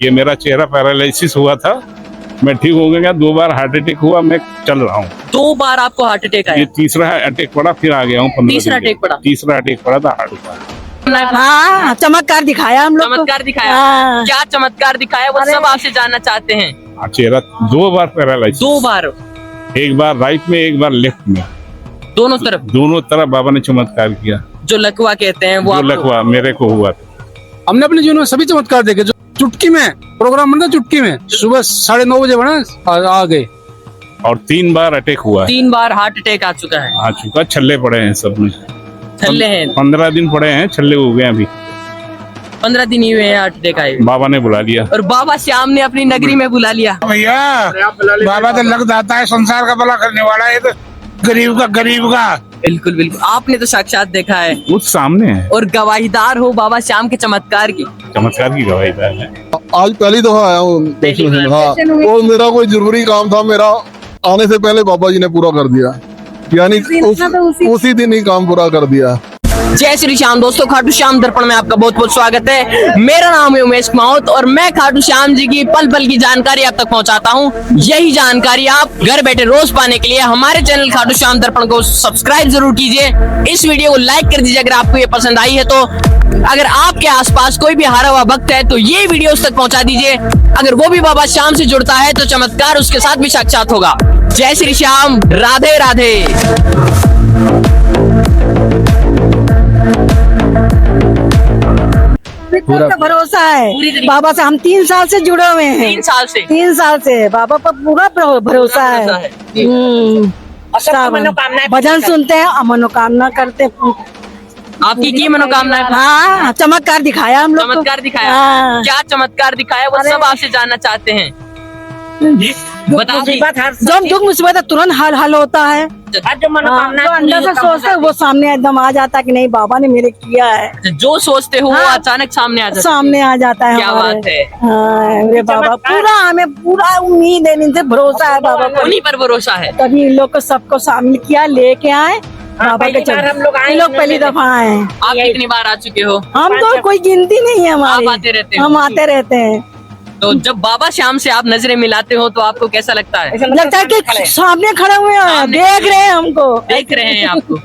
ये मेरा चेहरा पैरालिसिस हुआ था, मैं ठीक हो गया। 2 बार हार्ट अटैक हुआ, मैं चल रहा हूँ। 2 बार आपको हार्ट अटैक ये आया? तीसरा अटैक पड़ा, फिर आ गया हूँ। 15 तीसरा दिन अटैक पड़ा? तीसरा अटैक पड़ा था हार्ट का। हाँ, चमत्कार दिखाया हम लोग को। चमत्कार दिखाया? हाँ। क्या चमत्कार दिखाया वो सब आपसे जानना चाहते हैं। हाँ, चेहरा 2 बार पैरालाइसिस। 2 बार? एक बार राइट में, एक बार लेफ्ट में, दोनों तरफ बाबा ने चमत्कार किया। जो लकवा कहते हैं वो जो आपको? लकवा मेरे को हुआ था। हमने अपने जीवन में सभी चमत्कार देखे। जो चुटकी में प्रोग्राम बनता, चुटकी में सुबह 9:30 बजे बना, आ गए। और 3 बार अटैक हुआ है। 3 बार हार्ट अटैक आ चुका है? आ चुका, छल्ले पड़े हैं सब में। छल्ले हैं? 15 दिन पड़े हैं, छल्ले हो गए अभी। 15 दिन ही हुए हैं हार्ट अटैक आए। बाबा ने बुला लिया। और बाबा श्याम ने अपनी नगरी में बुला लिया। भैया बाबा तो लग जाता है, संसार का भला करने वाला है, तो गरीब का। बिल्कुल बिल्कुल, आपने तो साक्षात देखा है वो सामने है, और गवाहीदार हो बाबा श्याम के चमत्कार की। चमत्कार की गवाहीदार है। आज पहली दफा आया हूँ। हाँ, वो मेरा कोई जरूरी काम था, मेरा आने से पहले बाबा जी ने पूरा कर दिया, यानी उसी दिन ही काम पूरा कर दिया। जय श्री श्याम दोस्तों, खाटू श्याम दर्पण में आपका बहुत बहुत स्वागत है। मेरा नाम है उमेश माउत और मैं खाटू श्याम जी की पल पल की जानकारी आप तक पहुंचाता हूं। यही जानकारी आप घर बैठे रोज पाने के लिए हमारे चैनल खाटू श्याम दर्पण को सब्सक्राइब जरूर कीजिए। इस वीडियो को लाइक कर दीजिए अगर आपको ये पसंद आई है तो। अगर आपके आसपास कोई भी हारा हुआ भक्त है तो ये वीडियो उस तक पहुंचा दीजिए। अगर वो भी बाबा श्याम से जुड़ता है तो चमत्कार उसके साथ भी साक्षात होगा। जय श्री श्याम, राधे राधे। पूरा भरोसा है बाबा से। हम 3 साल से जुड़े हुए हैं। 3 साल से बाबा पर पूरा भरोसा है। भजन सुनते हैं और मनोकामना करते हैं। आपकी की मनोकामना है? हाँ, चमत्कार दिखाया हम लोग को। चमत्कार दिखाया? हाँ। क्या चमत्कार दिखाया वो सब आपसे जानना चाहते हैं। बता दीजिए। जो दुख मुसीबत तुरंत हल होता है। जो अंदर से सोचते हैं वो सामने एकदम आ जाता है कि नहीं बाबा ने मेरे किया है। जो सोचते हो वो हाँ। अचानक सामने आ जाता है। सामने आ जाता है। क्या बात है। हाँ, मेरे बाबा पूरा, हमें पूरा उम्मीद है, इनसे भरोसा है बाबा पर। उन्हीं पर भरोसा है। तभी इन लोग को सबको शामिल किया, लेके आए बाबा के चरण। हम लोग पहली दफा आए हैं। आप कितनी बार आ चुके हो? हम तो कोई गिनती नहीं है हमारी। आप आते रहते हैं? हम आते रहते हैं। तो जब बाबा श्याम से आप नजरें मिलाते हो तो आपको कैसा लगता है? लगता है कि सामने खड़े हुए हैं, देख रहे हैं हमको। देख रहे हैं आपको?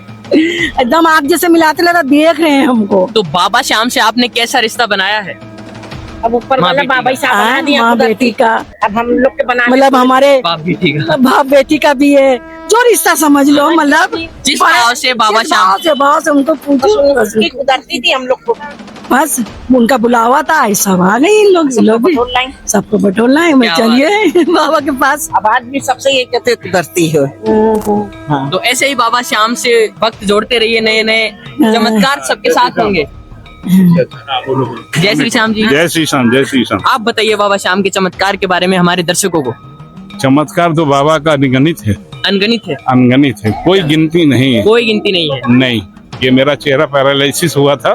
एकदम आग जैसे मिलाते लगा, देख रहे हैं हमको। तो बाबा श्याम से आपने कैसा रिश्ता बनाया है? अब ऊपर वाला बाबा ही साहब बना दिया माँ बेटी का। अब हम लोग के बनाने मतलब हमारे बाप बेटी का, बाप बेटी का भी है, जो रिश्ता समझ लो। मतलब जिस भाव से बाबा श्याम से उनको पूछो, उसकी उधरती थी हम लोग को। बस उनका बुलावा था, ऐसा आ गए इन लोग भी सबको बटोरना है। मैं चलिए बाबा के पास। अब आज भी सबसे ये कहते उधरती है। तो ऐसे ही बाबा श्याम से भक्त जोड़ते रहिए, नए नए चमत्कार सबके साथ होंगे। जय श्री श्याम जी। जय श्री श्याम, जय श्री श्याम। आप बताइए बाबा श्याम के चमत्कार के बारे में हमारे दर्शकों को। चमत्कार तो बाबा का अनगणित है। अनगणित है? अनगणित है, कोई गिनती नहीं है। कोई गिनती नहीं है? नहीं। ये मेरा चेहरा पैरालिसिस हुआ था,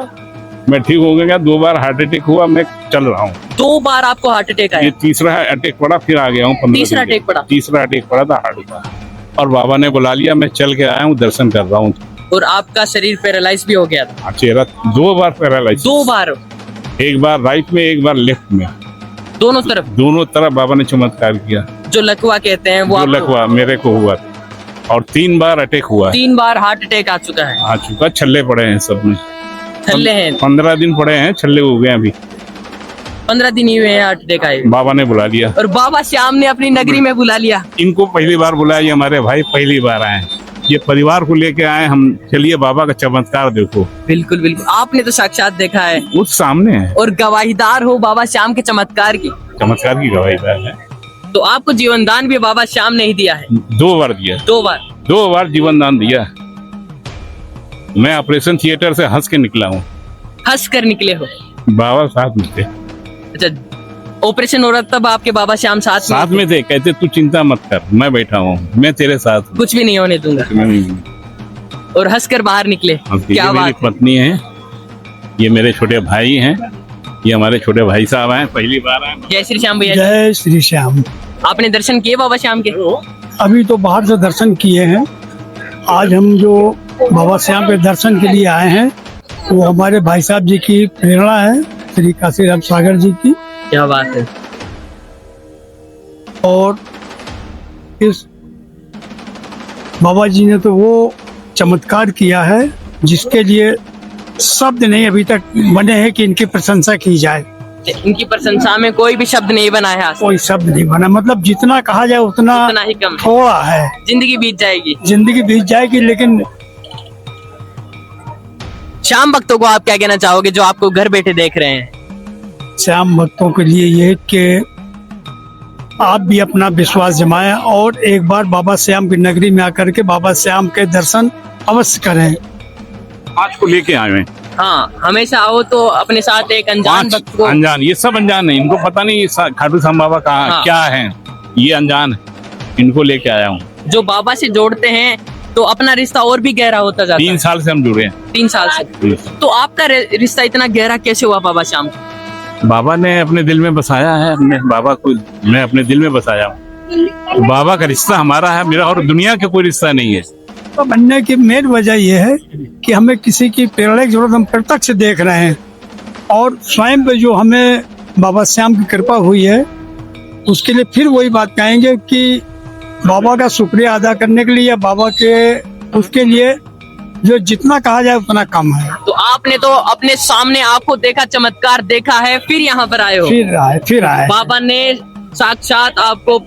मैं ठीक हो गया। 2 बार हार्ट अटैक हुआ, मैं चल रहा हूँ। 2 बार आपको हार्ट अटैक आया? ये तीसरा अटैक पड़ा, फिर आ गया हूँ। 15 तीसरा दिन अटैक पड़ा? तीसरा अटैक पड़ा था हार्ट का, और बाबा ने बुला लिया। मैं चल के आया हूँ, दर्शन कर रहा हूँ। और आपका शरीर पैरालाइज भी हो गया था? चेहरा 2 बार पैरालाइसिस। 2 बार? एक बार राइट में, एक बार लेफ्ट में, दोनों तरफ बाबा ने चमत्कार किया। जो लकवा कहते हैं वो जो आपको? लकवा मेरे को हुआ था। और 3 बार अटैक हुआ। 3 बार हार्ट अटैक आ चुका है? आ चुका, छल्ले पड़े हैं सब में। छल्ले हैं? 15 दिन पड़े हैं, छल्ले हो गए अभी। 15 दिन ही हुए हैं हार्ट अटैक आए। बाबा ने बुला लिया। और बाबा श्याम ने अपनी नगरी में बुला लिया। इनको पहली बार बुलाया, ये हमारे भाई पहली बार आए। ये परिवार को लेके आए हम। चलिए बाबा का चमत्कार देखो। बिल्कुल बिल्कुल, आपने तो साक्षात देखा है वो सामने है, और गवाहीदार हो बाबा श्याम के चमत्कार की। चमत्कार की गवाहीदार है। तो आपको जीवन दान भी बाबा श्याम ने ही दिया है? 2 बार दिया। 2 बार जीवन दान दिया। मैं ऑपरेशन थिएटर से हंस के निकला हूँ। हंस कर निकले हो? बाबा साथ में थे। अच्छा, ऑपरेशन हो रहा तब आपके बाबा श्याम साथ में थे। कहते तू चिंता मत कर, मैं बैठा हूँ, मैं तेरे साथ हूँ। कुछ भी नहीं होने दूंगा। और हंसकर बाहर निकले। क्या मेरी पत्नी है, ये मेरे छोटे भाई हैं, ये हमारे छोटे भाई साहब हैं, पहली बार आए। जय श्री श्याम भैया। जय श्री श्याम। आपने दर्शन किए बाबा श्याम के? अभी तो बाहर से दर्शन किए हैं। आज हम जो बाबा श्याम के दर्शन के लिए आए हैं वो हमारे भाई साहब जी की प्रेरणा है, श्री काशीराम सागर जी की। क्या बात है। और इस बाबा जी ने तो वो चमत्कार किया है जिसके लिए शब्द नहीं अभी तक बने हैं कि इनकी प्रशंसा की जाए। इनकी प्रशंसा में कोई भी शब्द नहीं बना है, आज कोई शब्द नहीं बना, मतलब जितना कहा जाए उतना उतना ही कम है। थोड़ा है। जिंदगी बीत जाएगी। जिंदगी बीत जाएगी, लेकिन शाम भक्तों को आप क्या कहना चाहोगे जो आपको घर बैठे देख रहे हैं? श्याम भक्तों के लिए ये कि आप भी अपना विश्वास जमाएं और एक बार बाबा श्याम की नगरी में आकर के बाबा श्याम के दर्शन अवश्य करें। आज को लेके आए हैं हाँ, हमेशा आओ तो अपने साथ एक अनजान भक्त को। अनजान, ये सब अनजान है, इनको पता नहीं खाटू श्याम बाबा कहाँ हाँ। क्या है, ये अनजान है, इनको लेके आया हूँ। जो बाबा से जोड़ते हैं तो अपना रिश्ता और भी गहरा होता जाता 3 है। साल से हम जुड़े हैं। 3 साल से। तो आपका रिश्ता इतना गहरा कैसे हुआ बाबा श्याम से? बाबा ने अपने दिल में बसाया है, हमने बाबा को मैं अपने दिल में बसाया हूँ। बाबा का रिश्ता हमारा है, मेरा और दुनिया का कोई रिश्ता नहीं है। तो बनने की मेन वजह यह है कि हमें किसी की प्रेरणा की जरूरत हम प्रत्यक्ष देख रहे हैं, और स्वयं पे जो हमें बाबा श्याम की कृपा हुई है उसके लिए फिर वही बात कहेंगे कि बाबा का शुक्रिया अदा करने के लिए या बाबा के उसके लिए जो जितना कहा जाए उतना कम है। तो आपने तो अपने सामने आंखों देखा चमत्कार देखा है, फिर यहाँ पर आए हो। फिर आए बाबा ने साक्षात आपको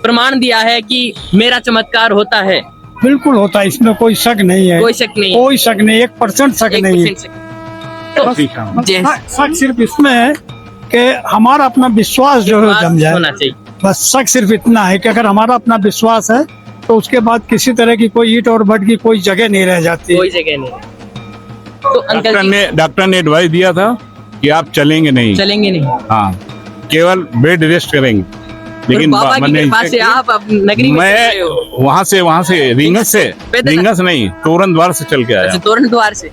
प्रमाण दिया है कि मेरा चमत्कार होता है। बिल्कुल होता है, इसमें कोई शक नहीं है। कोई शक नहीं, कोई शक नहीं, 1% शक नहीं है। 1% शक। तो जय शक सिर्फ इसमें है कि हमारा अपना विश्वास जो है जम जाए, होना चाहिए। बस शक सिर्फ इतना है कि अगर हमारा अपना विश्वास है तो उसके बाद किसी तरह की कोई ईंट और भट की कोई जगह नहीं रह जाती। कोई जगह नहीं। तो अंकल जी डॉक्टर ने एडवाइस दिया था कि आप चलेंगे नहीं, चलेंगे नहीं, हाँ, केवल बेड रेस्ट करेंगे। लेकिन बाबा की मैंने कृपा से आप अब नगरी में चल रहे हो। मैं वहाँ से रिंगस नहीं, तोरण द्वार से चल के आया। अच्छा, तोरण द्वार से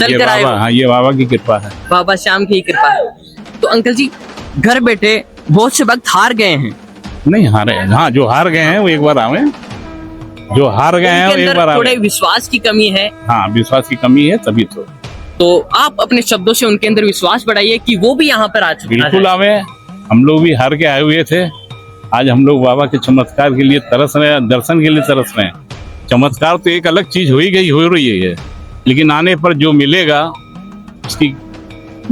चल ये कर आए बाबा, हो। हाँ, ये बाबा की कृपा है। बाबा श्याम की कृपा है। तो अंकल जी घर बैठे बहुत से भक्त हार गए हैं। नहीं हारे, हाँ, जो हार गए हैं वो एक बार आवे, जो हार गए हैं वो उनके एक अंदर बार थोड़े आवे। विश्वास की कमी है, हाँ, विश्वास की कमी है, तभी तो आप अपने शब्दों से उनके अंदर विश्वास बढ़ाइए कि वो भी यहाँ पर आ चुके बिल्कुल आवे। हम लोग भी हार के आए हुए थे, आज हम लोग बाबा के चमत्कार के लिए तरस रहे हैं, दर्शन के लिए तरस रहे हैं। चमत्कार तो एक अलग चीज हो रही है, लेकिन आने पर जो मिलेगा उसकी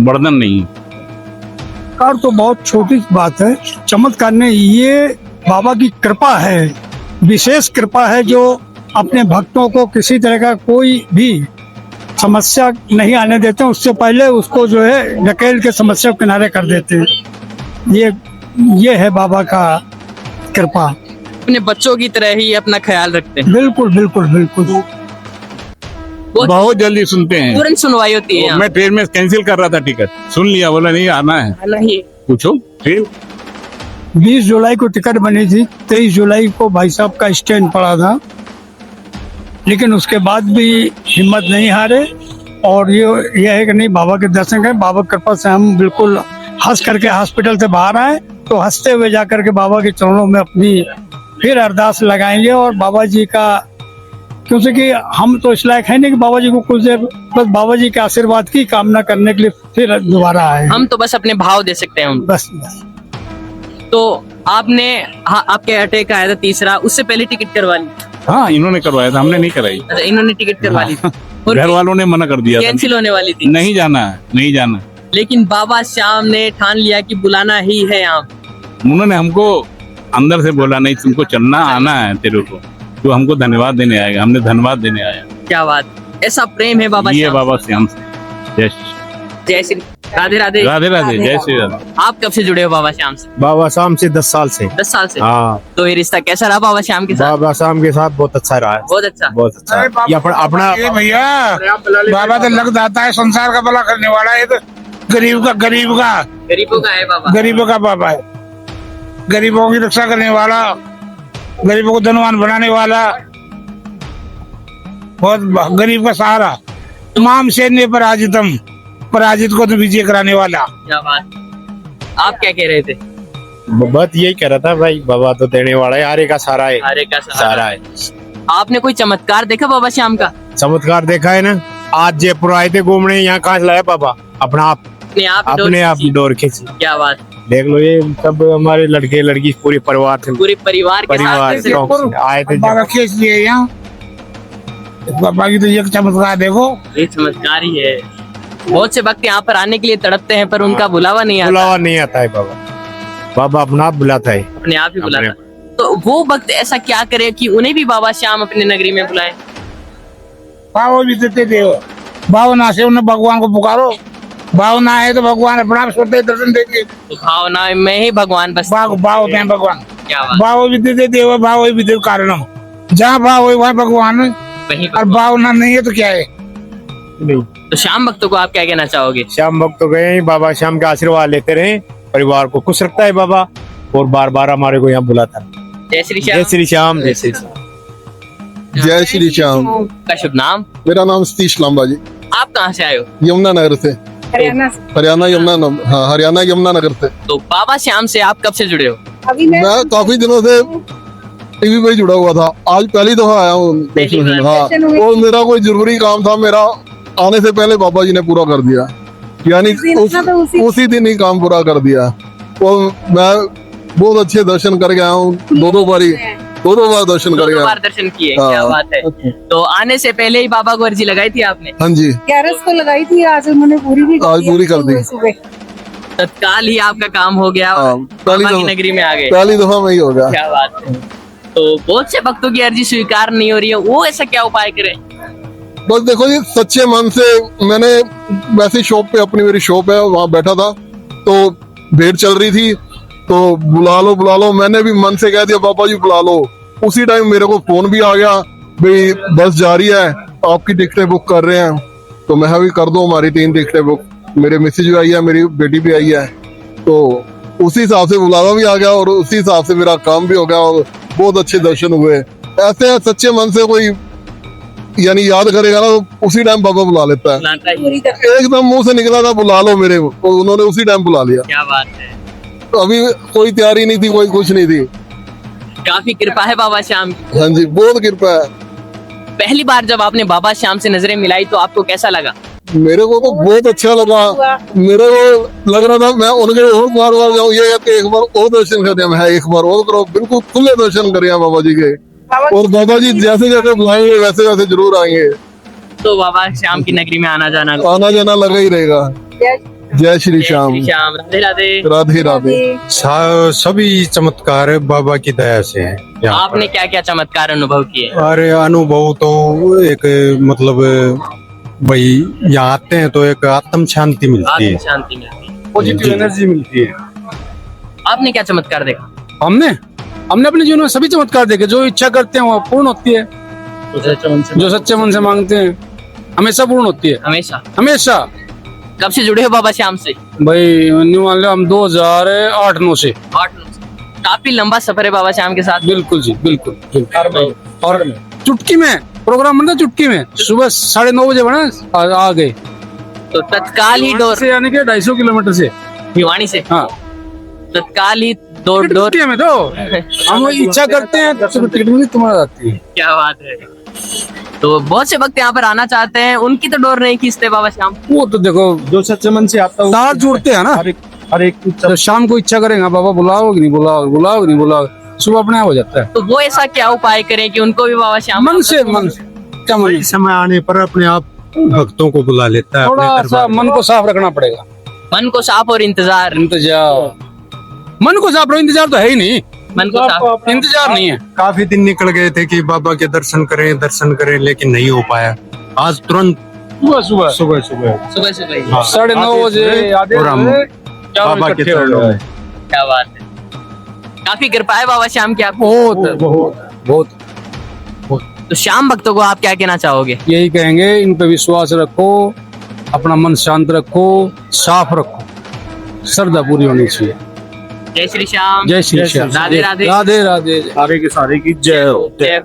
वर्णन नहीं। चमत्कार तो बहुत छोटी बात है, चमत्कार ने ये बाबा की कृपा है, विशेष कृपा है, जो अपने भक्तों को किसी तरह का कोई भी समस्या नहीं आने देते, उससे पहले उसको जो है ढकेल के समस्या को किनारे कर देते हैं। ये है बाबा का कृपा। अपने बच्चों की तरह ही अपना ख्याल रखते हैं। बिल्कुल बिल्कुल बिल्कुल। बहुत जल्दी सुनते हैं। तुरंत सुनवाई होती है यहाँ। मैं ट्रेन में कैंसिल कर रहा था टिकट, सुन लिया, बोला नहीं आना है, नहीं, पूछो फिर। 20 जुलाई को टिकट बनी थी, 23 जुलाई को भाई साहब का स्टैंड पड़ा था, लेकिन उसके बाद भी हिम्मत नहीं हारे, और ये है कि नहीं बाबा के दर्शन करें। बाबा की कृपा से हम बिल्कुल हंस करके हॉस्पिटल से बाहर आए, तो हंसते हुए जाकर के बाबा के चरणों में अपनी फिर अरदास लगाएंगे, और बाबा जी का, क्योंकि हम तो इस लायक है नहीं कि बाबा जी को कुछ देर, बस बाबा जी के आशीर्वाद की कामना करने के लिए फिर दोबारा आए। हम तो बस अपने भाव दे सकते हैं उनको। बस तो आपने, हाँ, आपके अटैक आया था तीसरा, उससे पहले टिकट करवा ली? हाँ, इन्होंने करवाया था, हमने नहीं कराई। अच्छा, इन्होंने टिकट करवा ली थी और घर वालों ने मना कर दिया था, कैंसिल होने वाली थी, नहीं जाना है, नहीं जाना। लेकिन बाबा श्याम ने ठान लिया कि बुलाना ही है यहाँ। उन्होंने हमको अंदर से बोला नहीं तुमको चलना आना है तेरे को, तो हमको धन्यवाद देने आएगा, हमने धन्यवाद देने आया। क्या बात, ऐसा प्रेम है बाबा ये श्याम। बाबा श्याम से। जय जय श्री राधे राधे। राधे राधे, जय श्री राधे। आप कब से जुड़े हो बाबा श्याम से? बाबा श्याम से 10 साल से। 10 साल से। हाँ, तो ये रिश्ता कैसा रहा बाबा श्याम के साथ? बाबा श्याम के साथ बहुत अच्छा रहा है, बहुत अच्छा। बहुत अच्छा। ये अपना ये भैया बाबा तो लग जाता है, संसार का भला करने वाला है, तो गरीबों का गरीबों का है बाबा, गरीबों का बाबा है, गरीबों की रक्षा करने वाला, गरीबों को धनवान बनाने वाला, बहुत गरीब का सहारा। तमाम सैन्य पराजित को तो विजय कराने वाला। क्या बात। आप क्या कह रहे थे? बात यही कह रहा था भाई, बाबा तो देने वाला है, आरे का सारा है, अरे का सारा है। आपने कोई चमत्कार देखा बाबा श्याम का? चमत्कार देखा है ना, आज जयपुर आए थे घूमने, यहाँ कहाँ से लाया बाबा, अपने आप अपने आप डोर खींची। क्या बात। देख लो ये सब हमारे लड़के लड़की पूरे परिवार से पूरे परिवार के साथ से शौक से आए थे। बाबा खींच लिए यहाँ बाबा की तो ये चमत्कार देखो। ये चमत्कार ही है। बहुत से भक्त यहाँ पर आने के लिए तड़पते हैं पर उनका बुलावा नहीं आता, बुलावा नहीं आता है बाबा। बाबा अपना आप बुलाता है। अपने आप ही बुलाता। तो वो भक्त ऐसा क्या करे कि उन्हें भी बाबा श्याम अपने नगरी में बुलाए? भाव भी देते देव, भावना से उन्हें भगवान को पुकारो, भावना है तो भगवान अपना आप स्वतः दर्शन देंगे। तो भावना में ही भगवान बस। भाव में भगवान, क्या बात, भाव भी देते देव, भाव भी देव कारणम। जहाँ भाव है वहाँ भगवान है, वही और भावना नहीं है तो क्या है। नहीं तो श्याम भक्तों को आप क्या कहना चाहोगे? श्याम भक्त तो गए, बाबा श्याम का आशीर्वाद लेते रहे, परिवार को खुश रखता है बाबा, और बार बार हमारे को यहाँ बुलाता है। जय श्री श्याम। जय श्री श्याम, जय श्री श्याम। जय श्री श्याम। का शुभ नाम? मेरा नाम सतीश लांबा जी, आप कहाँ से आए हो? यमुनानगर से। हरियाणा से। हरियाणा हरियाणा यमुनानगर से। तो बाबा श्याम से आप कब से जुड़े हो? अभी मैं काफी दिनों से टीवी पे ही जुड़ा हुआ था, आज पहली दफा आया हूँ। हाँ, और मेरा कोई जरूरी काम था, मेरा आने से पहले बाबा जी ने पूरा कर दिया, यानी उसी दिन ही काम पूरा कर दिया। और मैं बहुत अच्छे दर्शन कर गया हूँ, दो बार दर्शन कर दो गया। बार दर्शन किए, हाँ। क्या बात है। तो आने से पहले ही बाबा को अर्जी लगाई थी आपने? हाँ जी, 11 को लगाई थी, आज उन्होंने पूरी भी आज पूरी कर दी। तत्काल ही आपका काम हो गया, हाँ, बाबा की नगरी में आ गए। पहली दफा में ही हो गया। क्या बात है। तो बहुत से भक्तों की अर्जी स्वीकार नहीं हो रही है, वो ऐसा क्या उपाय करें? बस देखो जी, सच्चे मन से मैंने वैसे शॉप पे, अपनी मेरी शॉप है, वहाँ बैठा था तो भेंट चल रही थी, तो बुला लो, मैंने भी मन से कह दिया बाबा जी बुला लो। उसी टाइम मेरे को फोन भी आ गया, भाई बस जा रही है, आपकी टिकटें बुक कर रहे हैं। तो मैं भी कर दो, हमारी 3 टिकटें बुक, मेरे मिसेज भी आई है, मेरी बेटी भी आई है। तो उसी हिसाब से बुलावा भी आ गया और उसी हिसाब से मेरा काम भी हो गया और बहुत अच्छे दर्शन हुए। ऐसे सच्चे मन से कोई यानी याद करेगा ना, तो उसी टाइम बाबा बुला लेता है। बुलाता ही। एकदम मुंह से निकला था बुला लो मेरे को, तो उन्होंने उसी टाइम बुला लिया। क्या बात है। तो अभी कोई तैयारी नहीं थी, कोई कुछ नहीं थी। काफी कृपा है बाबा श्याम की। हाँ जी, बहुत कृपा है। पहली बार जब आपने बाबा श्याम से नजरें मिलाई तो आपको कैसा लगा? मेरे को तो बहुत अच्छा लगा। मेरे को लग रहा था मैं उनके और बार जाऊँ, ये एक बार और दर्शन कर दिया, मैं एक बार और करो, बिल्कुल खुले दर्शन करिए बाबा जी के। और बाबा जी जैसे जैसे बुलाएंगे वैसे वैसे जरूर आएंगे। तो बाबा श्याम की नगरी में आना जाना लगा ही रहेगा। जय श्री श्याम। श्याम, राधे राधे। राधे राधे। सभी चमत्कार बाबा की दया से है। आपने क्या क्या चमत्कार अनुभव किए? अरे अनुभव तो एक मतलब भाई यहाँ आते हैं तो एक आत्म शांति मिलती है, आत्म शांति मिलती है, पॉजिटिव एनर्जी मिलती है। आपने क्या चमत्कार देखा? हमने अपने जीवन में सभी चमत्कार देखे, जो इच्छा करते हैं वो पूर्ण होती है, जो सच्चे मन से मांगते हैं हमेशा पूर्ण होती है। हमेशा? हमेशा। कब से जुड़े हो बाबा श्याम से? भाई न्यू मान लो हम 2008-9 से। 8-9 से। काफी लंबा सफर है बाबा श्याम के साथ। बिल्कुल जी, बिल्कुल। और चुटकी में प्रोग्राम बनता, चुटकी में सुबह 9:30 बजे बना, आ गए। तो तत्काल ही डोर से, यानी कि 250 किलोमीटर से, भिवानी से। हाँ, तत्काल ही डोर में तो हम इच्छा करते हैं तो टिकट भी तुम्हारा आती है। क्या बात है। तो बहुत से भक्त यहाँ पर आना चाहते हैं, उनकी तो डोर नहीं खींचते बाबा श्याम। वो तो देखो जो सच्चे मन से आता है तार जुड़ते हैं ना, हर एक तो शाम को इच्छा करेंगे बाबा बुलाओ कि नहीं बुलाओ, सुबह अपने आप हो जाता है। तो वो ऐसा क्या उपाय करें कि उनको भी बाबा श्याम मन से क्या मन, समय आने पर अपने आप भक्तों को बुला लेता है। थोड़ा सा मन को साफ रखना पड़ेगा। मन को साफ और इंतजार मन को साफ रखो, इंतजार तो है ही नहीं। मन को साफ, इंतजार नहीं है। काफी दिन निकल गए थे कि बाबा के दर्शन करें, लेकिन नहीं हो पाया। आज तुरंत सुबह 9:30 बजे और हम बाबा के चरणों में। क्या बात है। काफी कृपा है बाबा श्याम की आपको। बहुत। तो श्याम भक्तों को आप क्या कहना चाहोगे? यही कहेंगे, इन पे विश्वास रखो, अपना मन शांत रखो, साफ रखो, श्रद्धा पूरी होनी चाहिए। जय श्री श्याम। जय श्री श्याम। राधे राधे। राधे राधे। सारे की जय हो। जय